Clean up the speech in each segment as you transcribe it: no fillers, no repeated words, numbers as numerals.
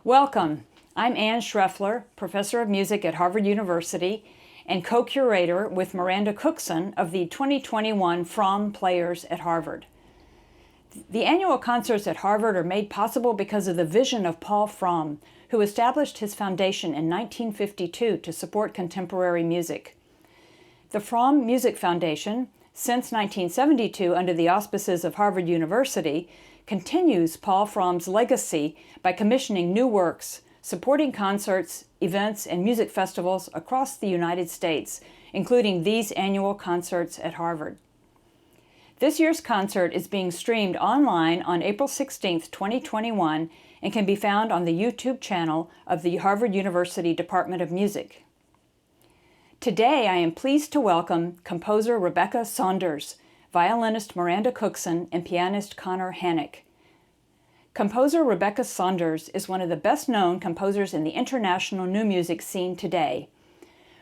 Welcome. I'm Ann Schreffler, professor of music at Harvard University and co-curator with Miranda Cuckson of the 2021 Fromm Players at Harvard. The annual concerts at Harvard are made possible because of the vision of Paul Fromm, who established his foundation in 1952 to support contemporary music. The Fromm Music Foundation, since 1972 under the auspices of Harvard University, continues Paul Fromm's legacy by commissioning new works, supporting concerts, events, and music festivals across the United States, including these annual concerts at Harvard. This year's concert is being streamed online on April 16, 2021, and can be found on the YouTube channel of the Harvard University Department of Music. Today, I am pleased to welcome composer Rebecca Saunders, violinist Miranda Cuckson, and pianist Conor Hanick. Composer Rebecca Saunders is one of the best-known composers in the international new music scene today.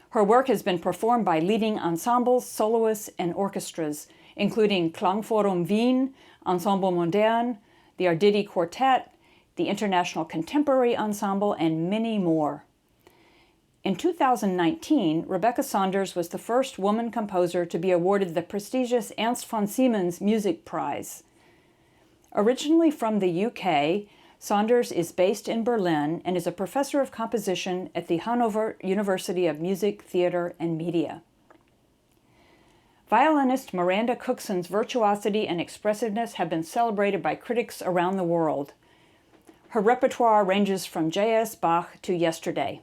Her work has been performed by leading ensembles, soloists, and orchestras, including Klangforum Wien, Ensemble Modern, the Arditi Quartet, the International Contemporary Ensemble, and many more. In 2019, Rebecca Saunders was the first woman composer to be awarded the prestigious Ernst von Siemens Music Prize. Originally from the UK, Saunders is based in Berlin and is a professor of composition at the Hanover University of Music, Theatre, and Media. Violinist Miranda Cuckson's virtuosity and expressiveness have been celebrated by critics around the world. Her repertoire ranges from J.S. Bach to yesterday.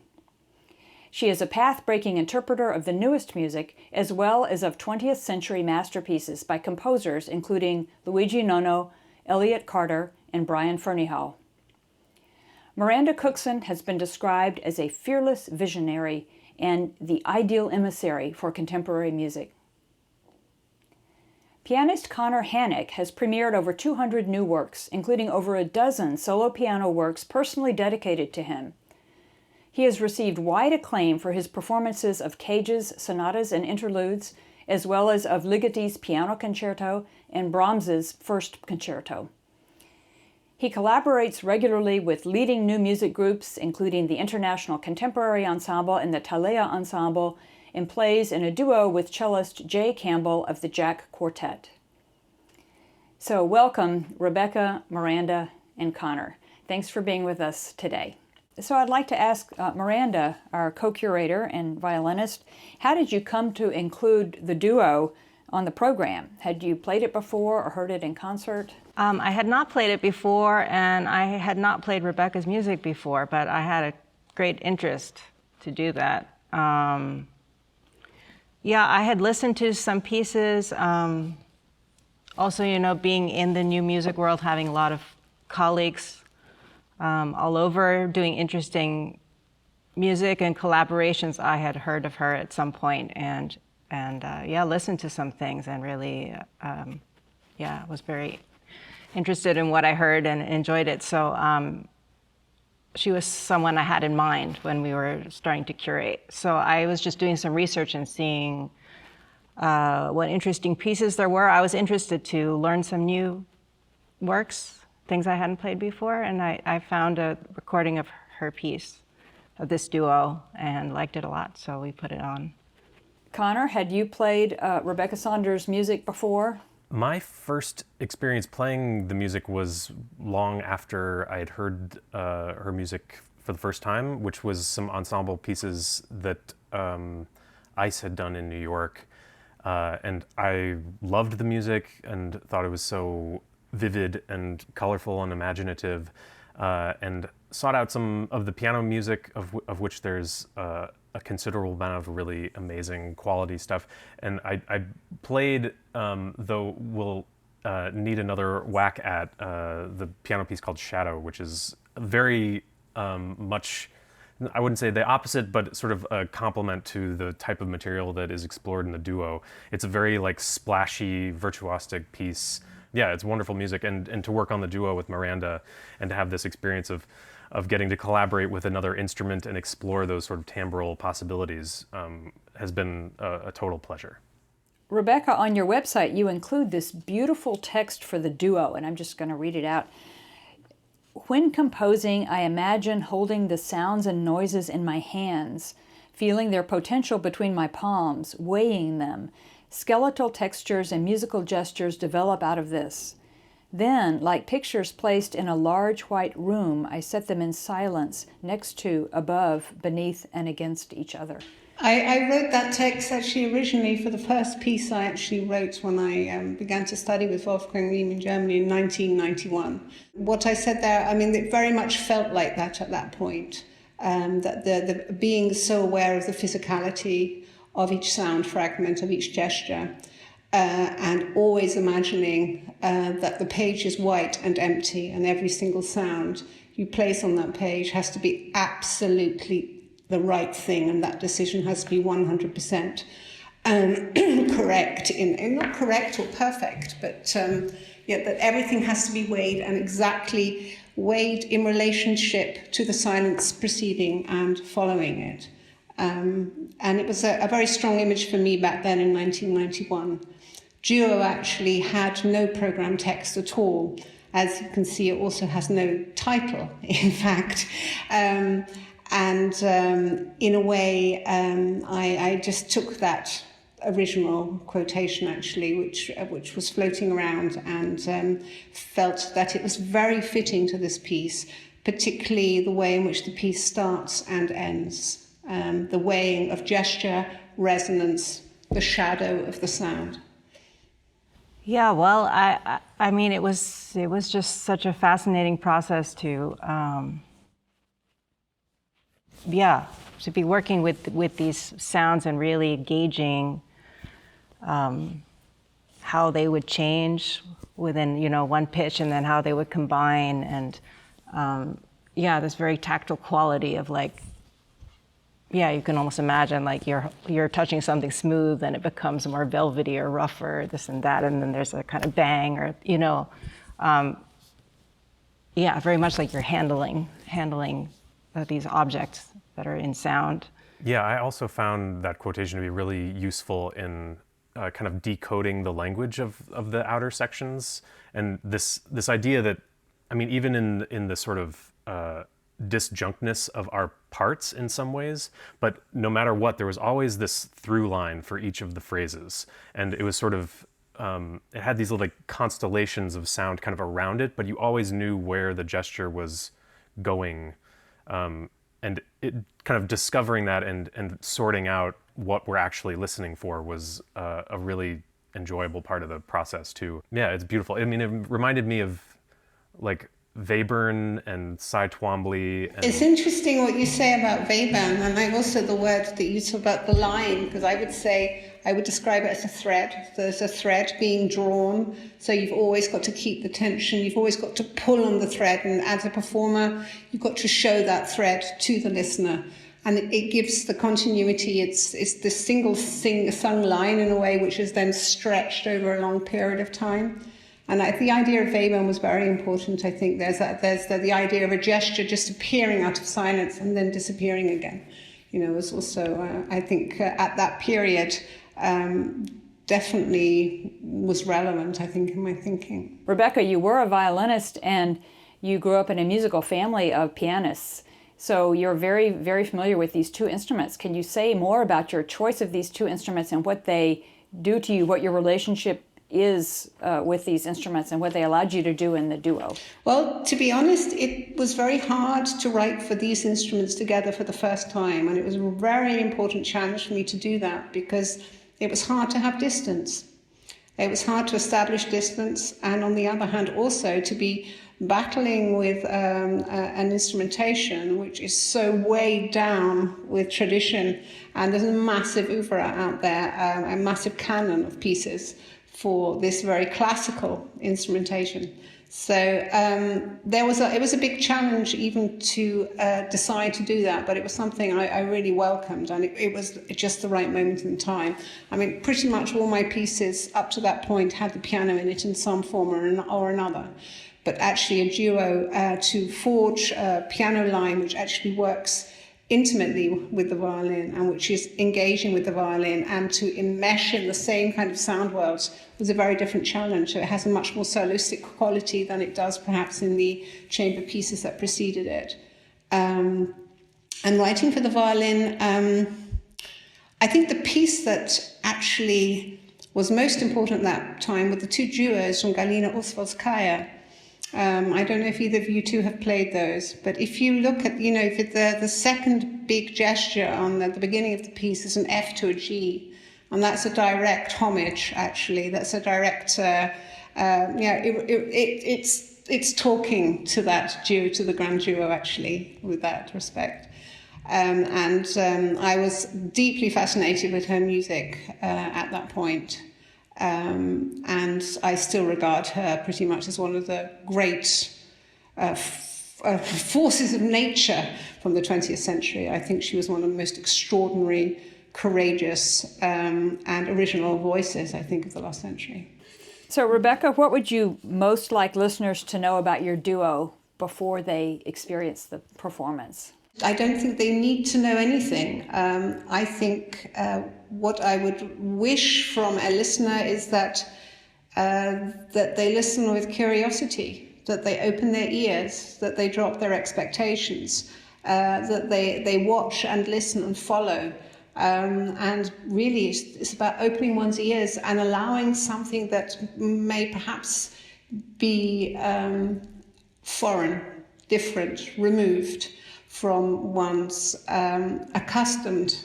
She is a path-breaking interpreter of the newest music, as well as of 20th century masterpieces by composers including Luigi Nono, Elliott Carter, and Brian Ferneyhough. Miranda Cuckson has been described as a fearless visionary and the ideal emissary for contemporary music. Pianist Conor Hanick has premiered over 200 new works, including over a dozen solo piano works personally dedicated to him. He has received wide acclaim for his performances of Cage's sonatas and interludes, as well as of Ligeti's Piano Concerto and Brahms's First Concerto. He collaborates regularly with leading new music groups, including the International Contemporary Ensemble and the Talea Ensemble, and plays in a duo with cellist Jay Campbell of the Jack Quartet. So welcome, Rebecca, Miranda, and Conor. Thanks for being with us today. So I'd like to ask Miranda, our co-curator and violinist, how did you come to include the duo on the program? Had you played it before or heard it in concert? I had not played it before, and I had not played Rebecca's music before, but I had a great interest to do that. Yeah, I had listened to some pieces. Also, being in the new music world, having a lot of colleagues all over doing interesting music and collaborations, I had heard of her at some point and listened to some things and really, was very interested in what I heard and enjoyed it. So she was someone I had in mind when we were starting to curate. So I was just doing some research and seeing what interesting pieces there were. I was interested to learn some new works, things I hadn't played before, and I found a recording of her piece, of this duo, and liked it a lot, so we put it on. Conor, had you played Rebecca Saunders' music before? My first experience playing the music was long after I had heard her music for the first time, which was some ensemble pieces that ICE had done in New York. And I loved the music and thought it was so vivid and colorful and imaginative, and sought out some of the piano music of which there's a considerable amount of really amazing quality stuff. And I played, though we'll need another whack at, the piano piece called Shadow, which is very much, I wouldn't say the opposite, but sort of a complement to the type of material that is explored in the duo. It's a very splashy, virtuosic piece. Yeah, it's wonderful music, and to work on the duo with Miranda and to have this experience of getting to collaborate with another instrument and explore those sort of timbral possibilities has been a total pleasure. Rebecca, on your website, you include this beautiful text for the duo, and I'm just going to read it out. When composing, I imagine holding the sounds and noises in my hands, feeling their potential between my palms, weighing them. Skeletal textures and musical gestures develop out of this. Then, like pictures placed in a large white room, I set them in silence, next to, above, beneath, and against each other. I wrote that text actually originally for the first piece I actually wrote when I began to study with Wolfgang Riem in Germany in 1991. What I said there, I mean, it very much felt like that at that point, that the being so aware of the physicality of each sound fragment, of each gesture, and always imagining that the page is white and empty, and every single sound you place on that page has to be absolutely the right thing, and that decision has to be 100% correct, not correct or perfect, but yet that everything has to be weighed and exactly weighed in relationship to the silence preceding and following it. And it was a very strong image for me back then in 1991. Duo actually had no program text at all. As you can see, it also has no title, in fact. In a way, I just took that original quotation, actually, which was floating around, and felt that it was very fitting to this piece, particularly the way in which the piece starts and ends, the weighing of gesture, resonance, the shadow of the sound. Yeah, well, I mean, it was just such a fascinating process to be working with these sounds and really gauging how they would change within, one pitch, and then how they would combine, and this very tactile quality of you can almost imagine you're touching something smooth and it becomes more velvety or rougher, this and that, and then there's a kind of bang, or very much like you're handling these objects that are in sound. Yeah, I also found that quotation to be really useful in kind of decoding the language of the outer sections, and this idea that, I mean, even in the sort of disjunctness of our parts in some ways, but no matter what, there was always this through line for each of the phrases, and it was sort of it had these little constellations of sound kind of around it, but you always knew where the gesture was going, and it kind of discovering that and sorting out what we're actually listening for was a really enjoyable part of the process too. Yeah, it's beautiful. I mean, it reminded me of Webern and Cy Twombly. It's interesting what you say about Webern, and also the word that you use about the line, because I would describe it as a thread. There's a thread being drawn, so you've always got to keep the tension, you've always got to pull on the thread, and as a performer, you've got to show that thread to the listener. And it gives the continuity. It's the single sung line in a way which is then stretched over a long period of time. And the idea of Webern was very important. I think there's the idea of a gesture just appearing out of silence and then disappearing again. Was also, I think, at that period, definitely was relevant, I think, in my thinking. Rebecca, you were a violinist and you grew up in a musical family of pianists. So you're very, very familiar with these two instruments. Can you say more about your choice of these two instruments and what they do to you, what your relationship is with these instruments and what they allowed you to do in the duo? Well, to be honest, it was very hard to write for these instruments together for the first time, and it was a very important challenge for me to do that because it was hard to have distance. It was hard to establish distance, and on the other hand also to be battling with an instrumentation which is so weighed down with tradition, and there's a massive oeuvre out there, a massive canon of pieces for this very classical instrumentation. So it was a big challenge even to decide to do that, but it was something I really welcomed, and it was just the right moment in time. I mean, pretty much all my pieces up to that point had the piano in it in some form or another. But actually a duo to forge a piano line which actually works intimately with the violin and which is engaging with the violin, and to enmesh in the same kind of sound worlds was a very different challenge. So it has a much more solistic quality than it does perhaps in the chamber pieces that preceded it. And writing for the violin, I think the piece that actually was most important at that time were the two duos from Galina Usvalskaya. I don't know if either of you two have played those, but if you look at, if the second big gesture on the beginning of the piece is an F to a G, and that's a direct homage, actually. That's a direct, it's talking to that duo, to the grand duo, actually, with that respect. I was deeply fascinated with her music at that point. And I still regard her pretty much as one of the great forces of nature from the 20th century. I think she was one of the most extraordinary, courageous, and original voices, I think, of the last century. So, Rebecca, what would you most like listeners to know about your duo before they experience the performance? I don't think they need to know anything. I think what I would wish from a listener is that they listen with curiosity, that they open their ears, that they drop their expectations, that they watch and listen and follow. And really, it's about opening one's ears and allowing something that may perhaps be foreign, different, removed from one's accustomed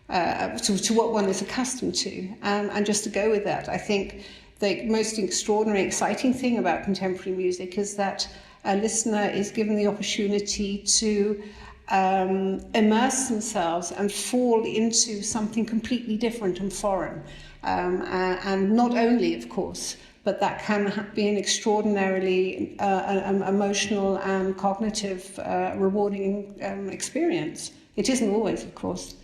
to what one is accustomed to, and just to go with that. I think the most extraordinary, exciting thing about contemporary music is that a listener is given the opportunity to immerse themselves and fall into something completely different and foreign, and not only, of course, but that can be an extraordinarily emotional and cognitive, rewarding experience. It isn't always, of course.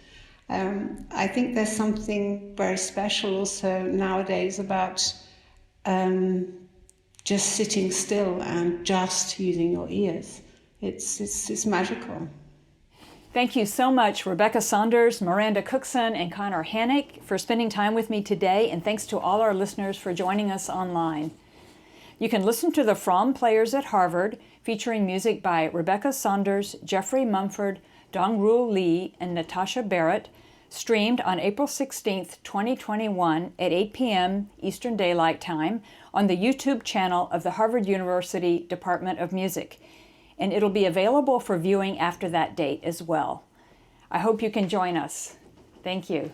I think there's something very special also nowadays about just sitting still and just using your ears. It's magical. Thank you so much, Rebecca Saunders, Miranda Cuckson, and Conor Hanick, for spending time with me today, and thanks to all our listeners for joining us online. You can listen to the Fromm Players at Harvard, featuring music by Rebecca Saunders, Jeffrey Mumford, Dongru Lee, and Natasha Barrett, streamed on April 16, 2021 at 8 p.m. Eastern Daylight Time on the YouTube channel of the Harvard University Department of Music. And it'll be available for viewing after that date as well. I hope you can join us. Thank you.